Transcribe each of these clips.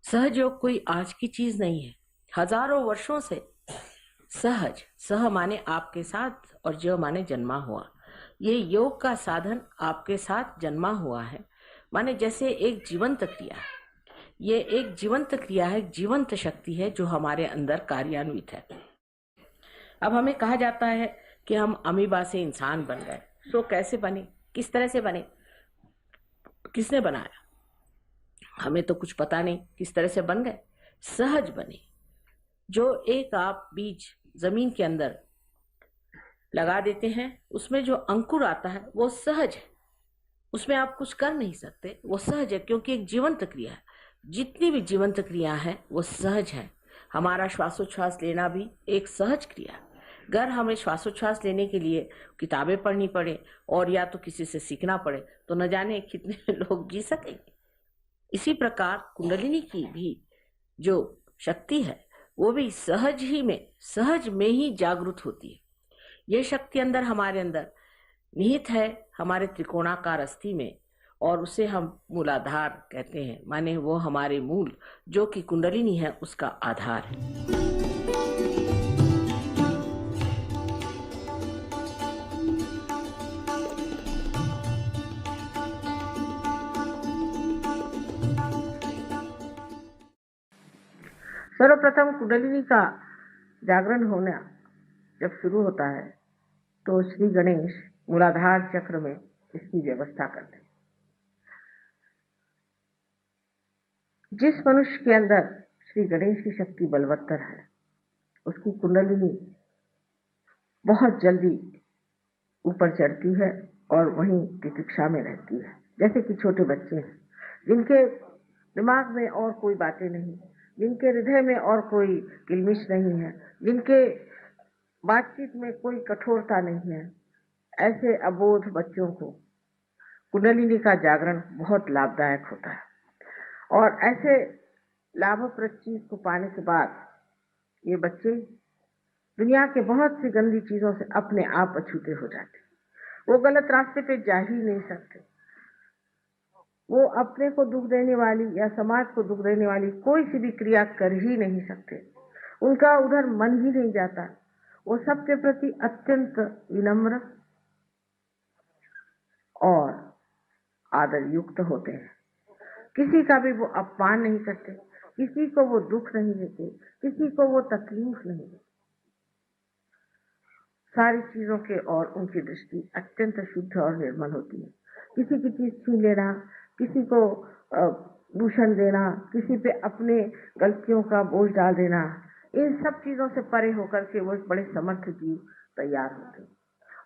सहज योग कोई आज की चीज नहीं है। हजारों वर्षों से सहज, सह माने आपके साथ और ज माने जन्मा हुआ, ये योग का साधन आपके साथ जन्मा हुआ है। माने जैसे एक जीवंत क्रिया है। ये एक जीवंत क्रिया है, जीवंत शक्ति है जो हमारे अंदर कार्यान्वित है। अब हमें कहा जाता है कि हम अमीबा से इंसान बन गए। तो कैसे बने, किस तरह से बने, किसने बनाया? हमें तो कुछ पता नहीं किस तरह से बन गए। सहज बने। जो एक आप बीज जमीन के अंदर लगा देते हैं, उसमें जो अंकुर आता है वो सहज है। उसमें आप कुछ कर नहीं सकते, वो सहज है, क्योंकि एक जीवंत क्रिया है। जितनी भी जीवंत क्रिया है वो सहज है। हमारा श्वासोच्छ्वास लेना भी एक सहज क्रिया है। अगर हमें श्वासोच्छ्वास लेने के लिए किताबें पढ़नी पड़े और या तो किसी से सीखना पड़े तो न जाने कितने लोग जी सकेंगे। इसी प्रकार कुंडलिनी की भी जो शक्ति है वो भी सहज में ही जागृत होती है। ये शक्ति अंदर हमारे अंदर निहित है, हमारे त्रिकोणाकार अस्थि में, और उसे हम मूलाधार कहते हैं। माने वो हमारे मूल जो कि कुंडलिनी है उसका आधार है। सर्वप्रथम कुंडलिनी का जागरण होना जब शुरू होता है तो श्री गणेश मूलाधार चक्र में इसकी व्यवस्था करते हैं। जिस मनुष्य के अंदर श्री गणेश की शक्ति बलवत्तर है उसकी कुंडलिनी बहुत जल्दी ऊपर चढ़ती है और वहीं तितिक्षा में रहती है। जैसे कि छोटे बच्चे हैं जिनके दिमाग में और कोई बातें नहीं, जिनके हृदय में और कोई किलमिश नहीं है, जिनके बातचीत में कोई कठोरता नहीं है, ऐसे अबोध बच्चों को कुंडलिनी का जागरण बहुत लाभदायक होता है। और ऐसे लाभप्रद चीज को पाने के बाद ये बच्चे दुनिया के बहुत सी गंदी चीजों से अपने आप अछूते हो जाते। वो गलत रास्ते पे जा ही नहीं सकते। वो अपने को दुख देने वाली या समाज को दुख देने वाली कोई सी भी क्रिया कर ही नहीं सकते। उनका उधर मन ही नहीं जाता। वो सबके प्रति अत्यंत विनम्र और आदर युक्त होते हैं। किसी का भी वो अपमान नहीं करते, किसी को वो दुख नहीं देते, किसी को वो तकलीफ नहीं देते। सारी चीजों के और उनकी दृष्टि अत्यंत शुद्ध और निर्मल होती है। किसी की चीज छीन लेना, किसी को दूषण देना, किसी पे अपने गलतियों का बोझ डाल देना, इन सब चीजों से परे होकर के वो एक बड़े समर्थ जीव तैयार होते हैं।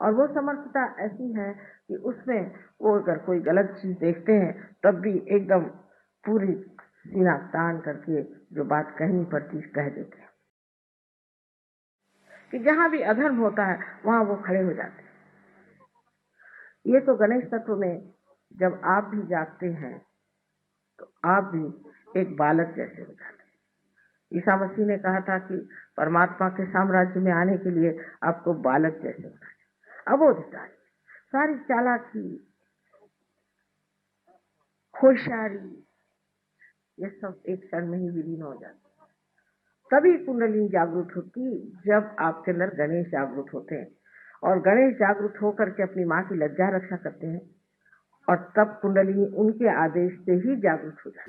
और वो समर्थता ऐसी है कि उसमें वो अगर कोई गलत चीज देखते हैं तब भी एकदम पूरी सीना तान करके जो बात कहनी पड़ती कह देते हैं। कि जहां भी अधर्म होता है वहां वो खड़े हो जाते हैं। ये तो गणेश तत्व में जब आप भी जागते हैं तो आप भी एक बालक जैसे हो जाते हैं। ईसा मसीह ने कहा था कि परमात्मा के साम्राज्य में आने के लिए आपको बालक जैसे होना है। अबोधता, सारी चालाकी, होशियारी, ये सब एक क्षण में ही विलीन हो जाती। तभी कुंडलिनी जागृत होती जब आपके अंदर गणेश जागृत होते हैं। और गणेश जागृत होकर के अपनी माँ की लज्जा रक्षा करते हैं और तब कुंडलिनी उनके आदेश से ही जागृत हो जाती है।